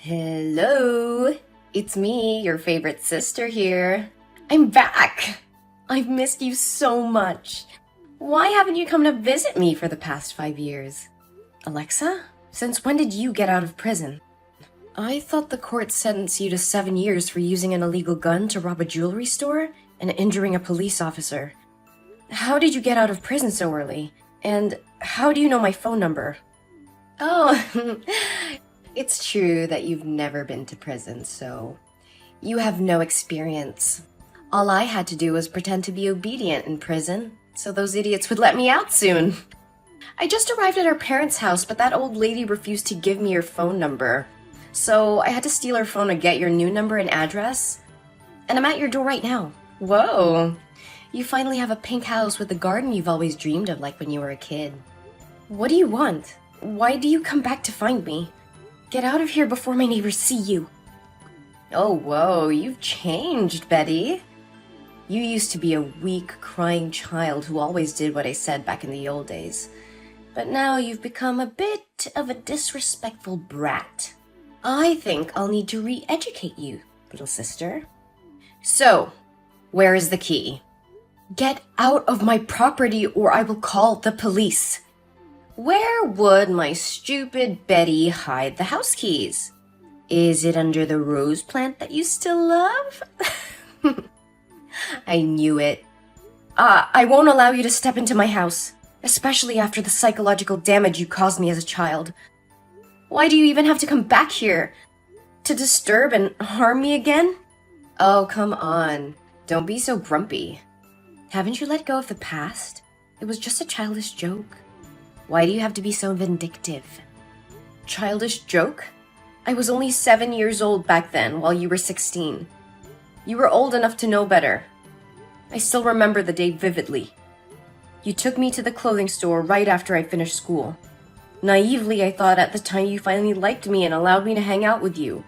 Hello, it's me, your favorite sister here. I'm back! I've missed you so much. Why haven't you come to visit me for the past 5 years? Alexa, since when did you get out of prison? I thought the court sentenced you to 7 years for using an illegal gun to rob a jewelry store and injuring a police officer. How did you get out of prison so early? And how do you know my phone number? Oh, it's true that you've never been to prison, so you have no experience. All I had to do was pretend to be obedient in prison, so those idiots would let me out soon. I just arrived at our parents' house, but that old lady refused to give me her phone number. So I had to steal her phone to get your new number and address. And I'm at your door right now. Whoa! You finally have a pink house with the garden you've always dreamed of, like when you were a kid. What do you want? Why do you come back to find me? Get out of here before my neighbors see you. Oh, whoa, you've changed, Betty. You used to be a weak, crying child who always did what I said back in the old days. But now you've become a bit of a disrespectful brat. I think I'll need to re-educate you, little sister. So, where is the key? Get out of my property or I will call the police. Where would my stupid Betty hide the house keys? Is it under the rose plant that you still love? I knew it. I won't allow you to step into my house, especially after the psychological damage you caused me as a child. Why do you even have to come back here? To disturb and harm me again? Oh, come on. Don't be so grumpy. Haven't you let go of the past? It was just a childish joke. Why do you have to be so vindictive? Childish joke? I was only 7 years old back then, while you were 16. You were old enough to know better. I still remember the day vividly. You took me to the clothing store right after I finished school. Naively, I thought at the time you finally liked me and allowed me to hang out with you.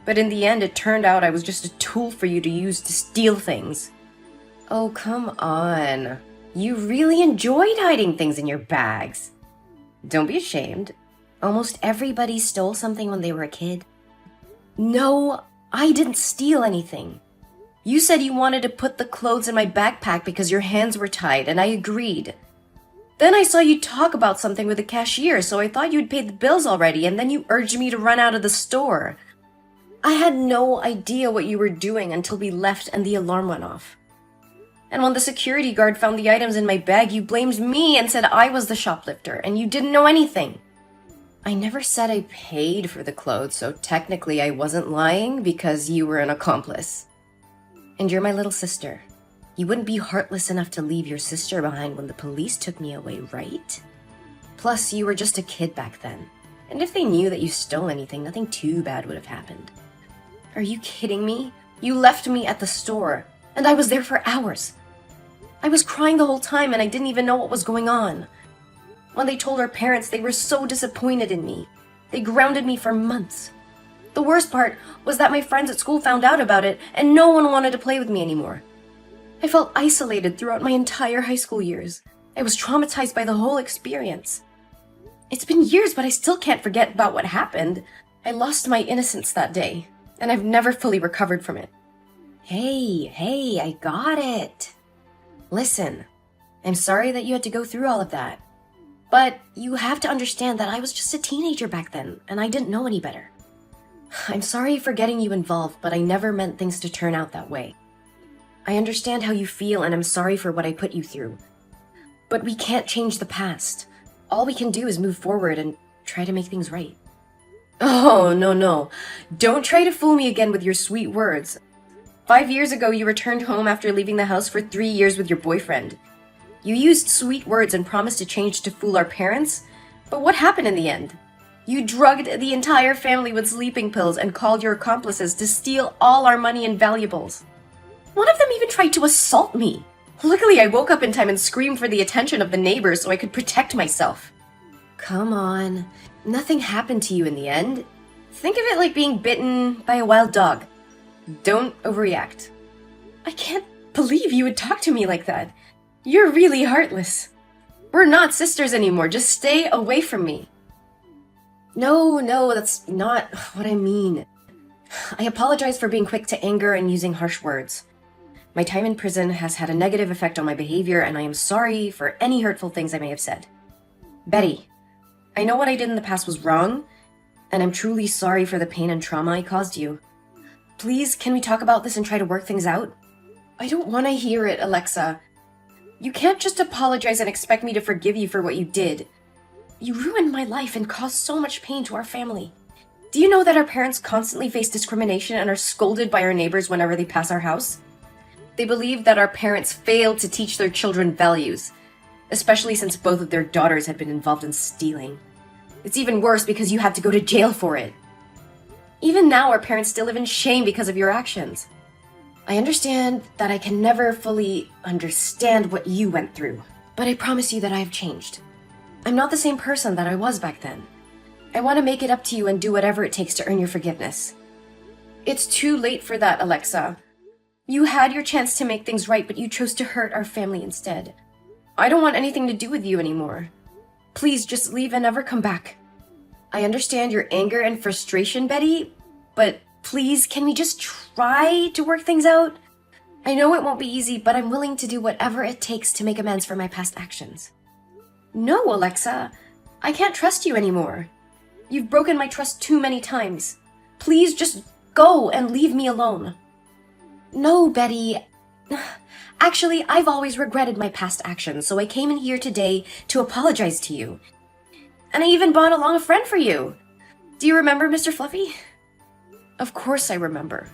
But in the end, it turned out I was just a tool for you to use to steal things. Oh, come on. You really enjoyed hiding things in your bags. Don't be ashamed. Almost everybody stole something when they were a kid. No, I didn't steal anything. You said you wanted to put the clothes in my backpack because your hands were tied, and I agreed. Then I saw you talk about something with the cashier, so I thought you'd paid the bills already, and then you urged me to run out of the store. I had no idea what you were doing until we left and the alarm went off. And when the security guard found the items in my bag, you blamed me and said I was the shoplifter, and you didn't know anything. I never said I paid for the clothes, so technically I wasn't lying because you were an accomplice. And you're my little sister. You wouldn't be heartless enough to leave your sister behind when the police took me away, right? Plus, you were just a kid back then. And if they knew that you stole anything, nothing too bad would have happened. Are you kidding me? You left me at the store, and I was there for hours. I was crying the whole time and I didn't even know what was going on. When they told our parents, they were so disappointed in me. They grounded me for months. The worst part was that my friends at school found out about it and no one wanted to play with me anymore. I felt isolated throughout my entire high school years. I was traumatized by the whole experience. It's been years, but I still can't forget about what happened. I lost my innocence that day, and I've never fully recovered from it. Hey, I got it. Listen, I'm sorry that you had to go through all of that. But you have to understand that I was just a teenager back then, and I didn't know any better. I'm sorry for getting you involved, but I never meant things to turn out that way. I understand how you feel, and I'm sorry for what I put you through. But we can't change the past. All we can do is move forward and try to make things right. Oh, no. Don't try to fool me again with your sweet words. 5 years ago, you returned home after leaving the house for 3 years with your boyfriend. You used sweet words and promised to change to fool our parents, but what happened in the end? You drugged the entire family with sleeping pills and called your accomplices to steal all our money and valuables. One of them even tried to assault me. Luckily, I woke up in time and screamed for the attention of the neighbors so I could protect myself. Come on, nothing happened to you in the end. Think of it like being bitten by a wild dog. Don't overreact. I can't believe you would talk to me like that. You're really heartless. We're not sisters anymore. Just stay away from me. No, that's not what I mean. I apologize for being quick to anger and using harsh words. My time in prison has had a negative effect on my behavior, and I am sorry for any hurtful things I may have said. Betty, I know what I did in the past was wrong, and I'm truly sorry for the pain and trauma I caused you. Please, can we talk about this and try to work things out? I don't want to hear it, Alexa. You can't just apologize and expect me to forgive you for what you did. You ruined my life and caused so much pain to our family. Do you know that our parents constantly face discrimination and are scolded by our neighbors whenever they pass our house? They believe that our parents failed to teach their children values, especially since both of their daughters had been involved in stealing. It's even worse because you had to go to jail for it. Even now, our parents still live in shame because of your actions. I understand that I can never fully understand what you went through, but I promise you that I have changed. I'm not the same person that I was back then. I want to make it up to you and do whatever it takes to earn your forgiveness. It's too late for that, Alexa. You had your chance to make things right, but you chose to hurt our family instead. I don't want anything to do with you anymore. Please just leave and never come back. I understand your anger and frustration, Betty, but please, can we just try to work things out? I know it won't be easy, but I'm willing to do whatever it takes to make amends for my past actions. No, Alexa. I can't trust you anymore. You've broken my trust too many times. Please just go and leave me alone. No, Betty. Actually, I've always regretted my past actions, so I came in here today to apologize to you. And I even brought along a friend for you. Do you remember, Mr. Fluffy? Of course I remember.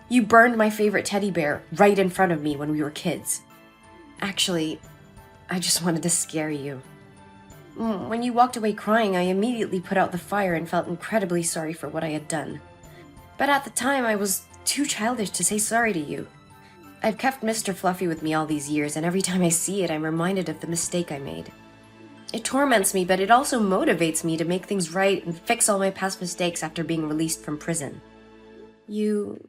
You burned my favorite teddy bear right in front of me when we were kids. Actually, I just wanted to scare you. When you walked away crying, I immediately put out the fire and felt incredibly sorry for what I had done. But at the time, I was too childish to say sorry to you. I've kept Mr. Fluffy with me all these years, and every time I see it, I'm reminded of the mistake I made. It torments me, but it also motivates me to make things right and fix all my past mistakes after being released from prison. You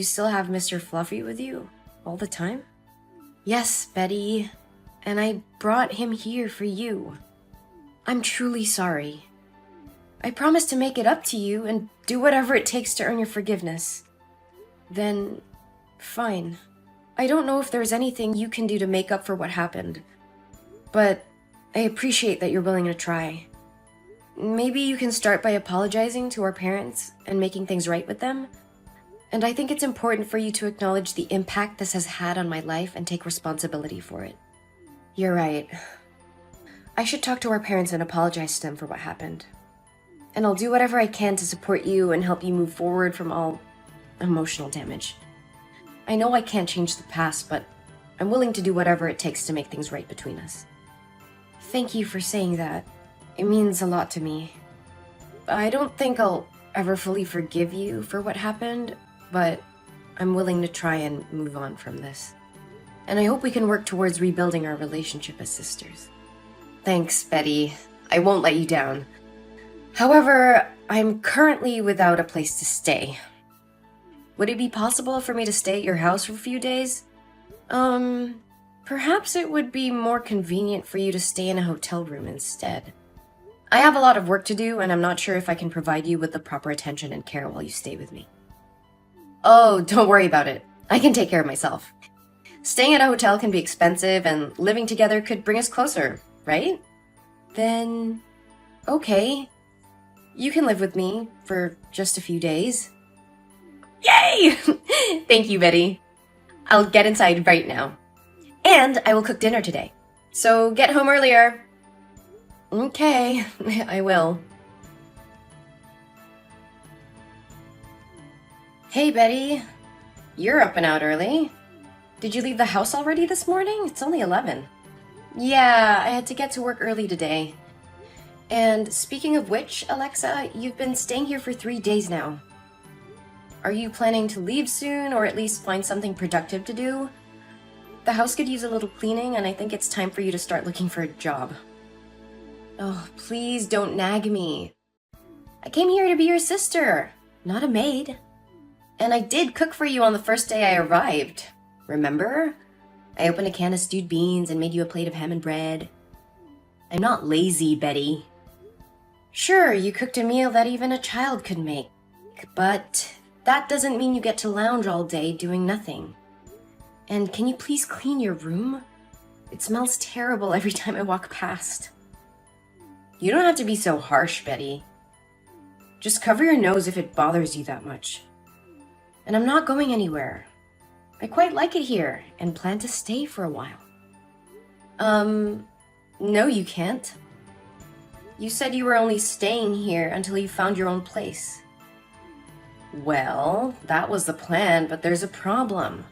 still have Mr. Fluffy with you all the time? Yes, Betty, and I brought him here for you. I'm truly sorry. I promise to make it up to you and do whatever it takes to earn your forgiveness. Then, fine. I don't know if there's anything you can do to make up for what happened, but I appreciate that you're willing to try. Maybe you can start by apologizing to our parents and making things right with them. And I think it's important for you to acknowledge the impact this has had on my life and take responsibility for it. You're right. I should talk to our parents and apologize to them for what happened. And I'll do whatever I can to support you and help you move forward from all emotional damage. I know I can't change the past, but I'm willing to do whatever it takes to make things right between us. Thank you for saying that. It means a lot to me. I don't think I'll ever fully forgive you for what happened, but I'm willing to try and move on from this. And I hope we can work towards rebuilding our relationship as sisters. Thanks, Betty. I won't let you down. However, I'm currently without a place to stay. Would it be possible for me to stay at your house for a few days? Perhaps it would be more convenient for you to stay in a hotel room instead. I have a lot of work to do, and I'm not sure if I can provide you with the proper attention and care while you stay with me. Oh, don't worry about it. I can take care of myself. Staying at a hotel can be expensive, and living together could bring us closer, right? Then, okay. You can live with me for just a few days. Yay! Thank you, Betty. I'll get inside right now. And I will cook dinner today. So get home earlier. Okay, I will. Hey, Betty. You're up and out early. Did you leave the house already this morning? It's only 11. Yeah, I had to get to work early today. And speaking of which, Alexa, you've been staying here for 3 days now. Are you planning to leave soon, or at least find something productive to do? The house could use a little cleaning, and I think it's time for you to start looking for a job. Oh, please don't nag me. I came here to be your sister, not a maid. And I did cook for you on the first day I arrived. Remember? I opened a can of stewed beans and made you a plate of ham and bread. I'm not lazy, Betty. Sure, you cooked a meal that even a child could make, but that doesn't mean you get to lounge all day doing nothing. And can you please clean your room? It smells terrible every time I walk past. You don't have to be so harsh, Betty. Just cover your nose if it bothers you that much. And I'm not going anywhere. I quite like it here and plan to stay for a while. No, you can't. You said you were only staying here until you found your own place. Well, that was the plan, but there's a problem.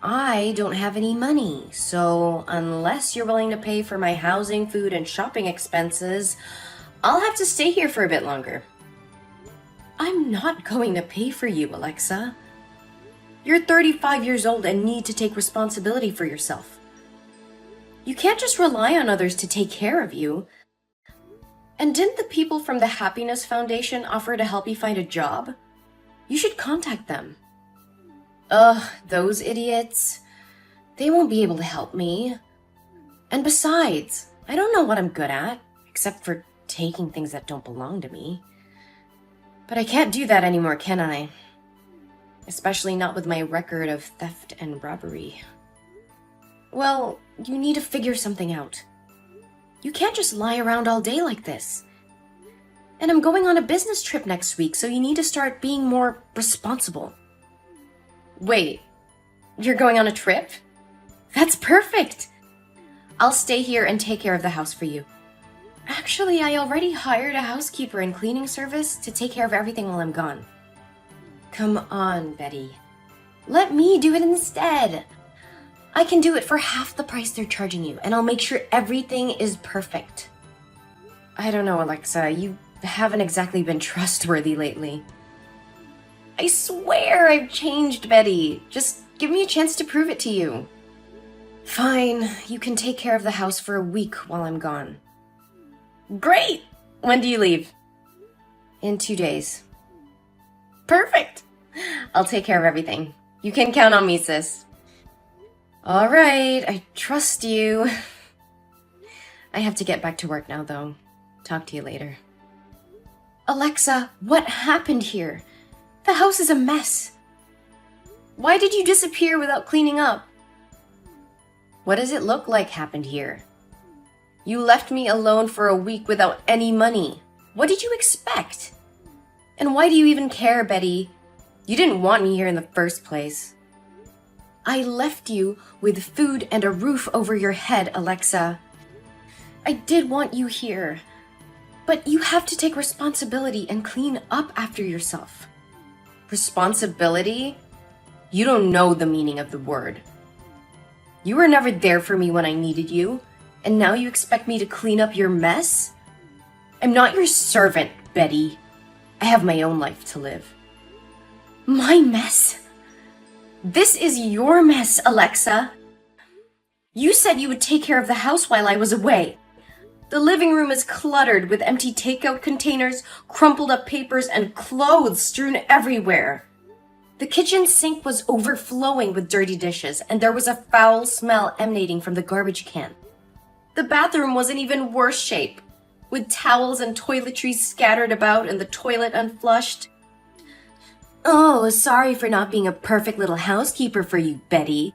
I don't have any money, so unless you're willing to pay for my housing, food, and shopping expenses, I'll have to stay here for a bit longer. I'm not going to pay for you, Alexa. You're 35 years old and need to take responsibility for yourself. You can't just rely on others to take care of you. And didn't the people from the Happiness Foundation offer to help you find a job? You should contact them. Ugh, those idiots. They won't be able to help me. And besides, I don't know what I'm good at, except for taking things that don't belong to me. But I can't do that anymore, can I? Especially not with my record of theft and robbery. Well, you need to figure something out. You can't just lie around all day like this. And I'm going on a business trip next week, so you need to start being more responsible. Wait, you're going on a trip? That's perfect! I'll stay here and take care of the house for you. Actually, I already hired a housekeeper and cleaning service to take care of everything while I'm gone. Come on, Betty. Let me do it instead. I can do it for half the price they're charging you, and I'll make sure everything is perfect. I don't know, Alexa. You haven't exactly been trustworthy lately. I swear I've changed, Betty. Just give me a chance to prove it to you. Fine, you can take care of the house for a week while I'm gone. Great! When do you leave? In 2 days. Perfect! I'll take care of everything. You can count on me, sis. All right, I trust you. I have to get back to work now, though. Talk to you later. Alexa, what happened here? The house is a mess. Why did you disappear without cleaning up? What does it look like happened here? You left me alone for a week without any money. What did you expect? And why do you even care, Betty? You didn't want me here in the first place. I left you with food and a roof over your head, Alexa. I did want you here, but you have to take responsibility and clean up after yourself. Responsibility? You don't know the meaning of the word. You were never there for me when I needed you, and now you expect me to clean up your mess? I'm not your servant, Betty. I have my own life to live. My mess? This is your mess, Alexa. You said you would take care of the house while I was away. The living room is cluttered with empty takeout containers, crumpled up papers, and clothes strewn everywhere. The kitchen sink was overflowing with dirty dishes, and there was a foul smell emanating from the garbage can. The bathroom was in even worse shape, with towels and toiletries scattered about and the toilet unflushed. Oh, sorry for not being a perfect little housekeeper for you, Betty.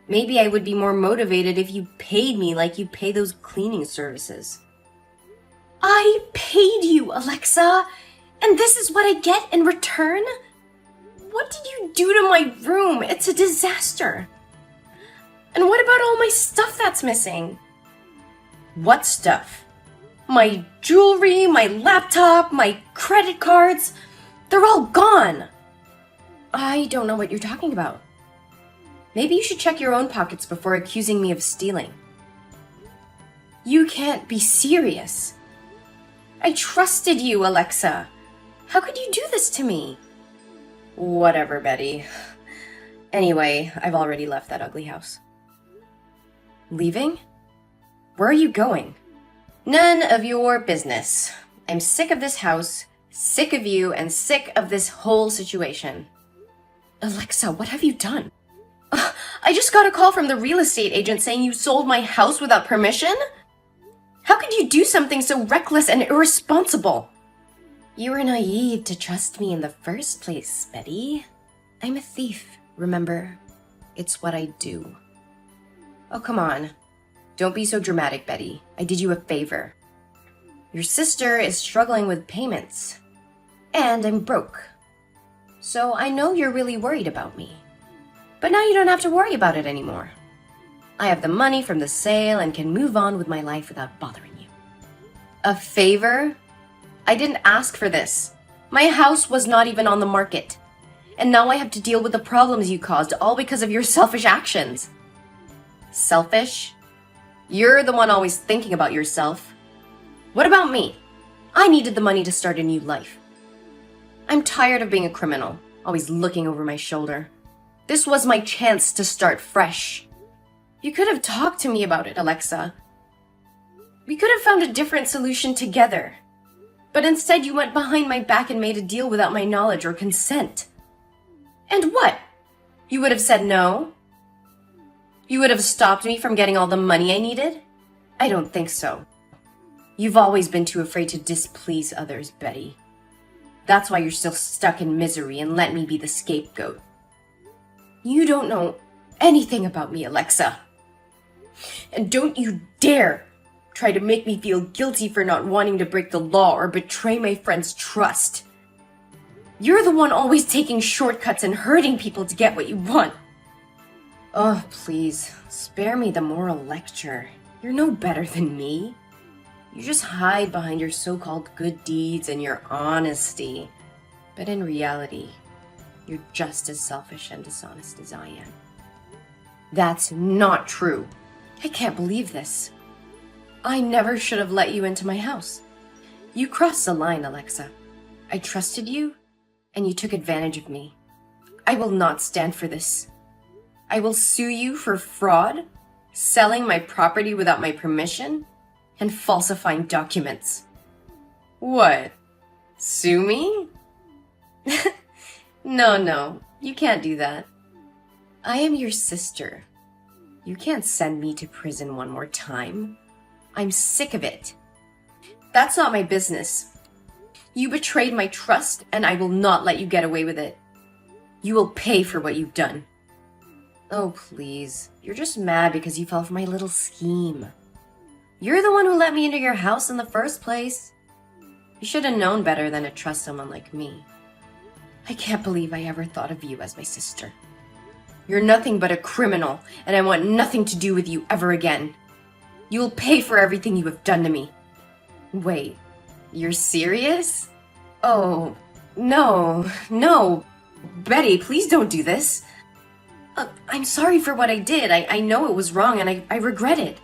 Maybe I would be more motivated if you paid me like you pay those cleaning services. I paid you, Alexa, and this is what I get in return? What did you do to my room? It's a disaster. And what about all my stuff that's missing? What stuff? My jewelry, my laptop, my credit cards. They're all gone. I don't know what you're talking about. Maybe you should check your own pockets before accusing me of stealing. You can't be serious. I trusted you, Alexa. How could you do this to me? Whatever, Betty. Anyway, I've already left that ugly house. Leaving? Where are you going? None of your business. I'm sick of this house, sick of you, and sick of this whole situation. Alexa, what have you done? I just got a call from the real estate agent saying you sold my house without permission? How could you do something so reckless and irresponsible? You were naive to trust me in the first place, Betty. I'm a thief, remember? It's what I do. Oh, come on. Don't be so dramatic, Betty. I did you a favor. Your sister is struggling with payments. And I'm broke. So I know you're really worried about me. But now you don't have to worry about it anymore. I have the money from the sale and can move on with my life without bothering you. A favor? I didn't ask for this. My house was not even on the market. And now I have to deal with the problems you caused, all because of your selfish actions. Selfish? You're the one always thinking about yourself. What about me? I needed the money to start a new life. I'm tired of being a criminal, always looking over my shoulder. This was my chance to start fresh. You could have talked to me about it, Alexa. We could have found a different solution together. But instead you went behind my back and made a deal without my knowledge or consent. And what? You would have said no? You would have stopped me from getting all the money I needed? I don't think so. You've always been too afraid to displease others, Betty. That's why you're still stuck in misery and let me be the scapegoat. You don't know anything about me, Alexa. And don't you dare try to make me feel guilty for not wanting to break the law or betray my friend's trust. You're the one always taking shortcuts and hurting people to get what you want. Oh, please, spare me the moral lecture. You're no better than me. You just hide behind your so-called good deeds and your honesty. But in reality, you're just as selfish and dishonest as I am. That's not true. I can't believe this. I never should have let you into my house. You crossed the line, Alexa. I trusted you, and you took advantage of me. I will not stand for this. I will sue you for fraud, selling my property without my permission, and falsifying documents. What? Sue me? No, you can't do that. I am your sister. You can't send me to prison one more time. I'm sick of it. That's not my business. You betrayed my trust, and I will not let you get away with it. You will pay for what you've done. Oh, please. You're just mad because you fell for my little scheme. You're the one who let me into your house in the first place. You should have known better than to trust someone like me. I can't believe I ever thought of you as my sister. You're nothing but a criminal, and I want nothing to do with you ever again. You'll pay for everything you have done to me. Wait, you're serious? Oh, no. Betty, please don't do this. I'm sorry for what I did. I know it was wrong, and I regret it.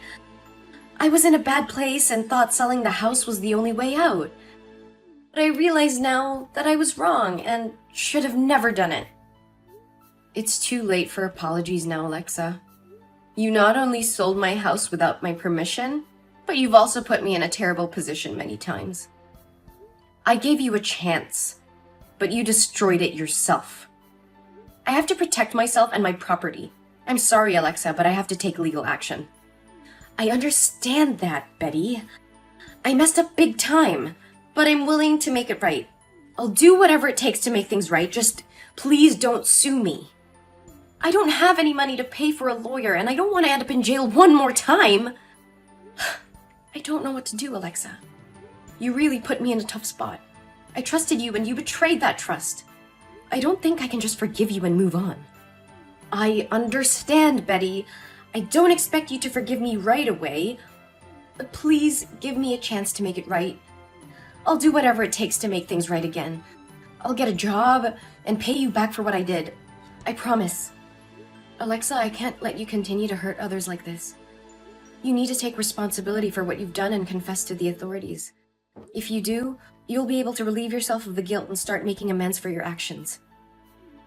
I was in a bad place and thought selling the house was the only way out. But I realize now that I was wrong and should have never done it. It's too late for apologies now, Alexa. You not only sold my house without my permission, but you've also put me in a terrible position many times. I gave you a chance, but you destroyed it yourself. I have to protect myself and my property. I'm sorry, Alexa, but I have to take legal action. I understand that, Betty. I messed up big time, but I'm willing to make it right. I'll do whatever it takes to make things right. Just please don't sue me. I don't have any money to pay for a lawyer, and I don't want to end up in jail one more time. I don't know what to do, Alexa. You really put me in a tough spot. I trusted you, and you betrayed that trust. I don't think I can just forgive you and move on. I understand, Betty. I don't expect you to forgive me right away. But please give me a chance to make it right. I'll do whatever it takes to make things right again. I'll get a job and pay you back for what I did. I promise. Alexa, I can't let you continue to hurt others like this. You need to take responsibility for what you've done and confess to the authorities. If you do, you'll be able to relieve yourself of the guilt and start making amends for your actions.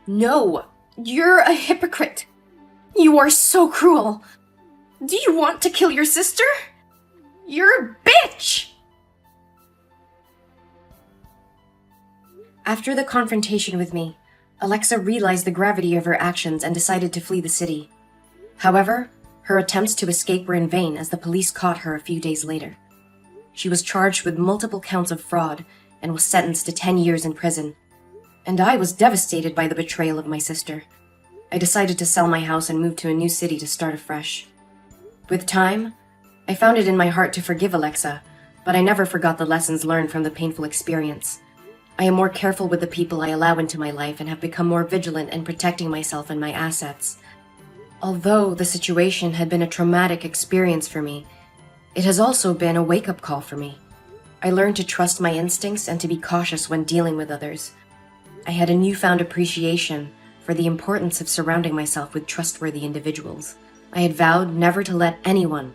No! You're a hypocrite! You are so cruel! Do you want to kill your sister? You're a bitch! After the confrontation with me, Alexa realized the gravity of her actions and decided to flee the city. However, her attempts to escape were in vain as the police caught her a few days later. She was charged with multiple counts of fraud and was sentenced to 10 years in prison. And I was devastated by the betrayal of my sister. I decided to sell my house and move to a new city to start afresh. With time, I found it in my heart to forgive Alexa, but I never forgot the lessons learned from the painful experience. I am more careful with the people I allow into my life and have become more vigilant in protecting myself and my assets. Although the situation had been a traumatic experience for me, it has also been a wake-up call for me. I learned to trust my instincts and to be cautious when dealing with others. I had a newfound appreciation for the importance of surrounding myself with trustworthy individuals. I had vowed never to let anyone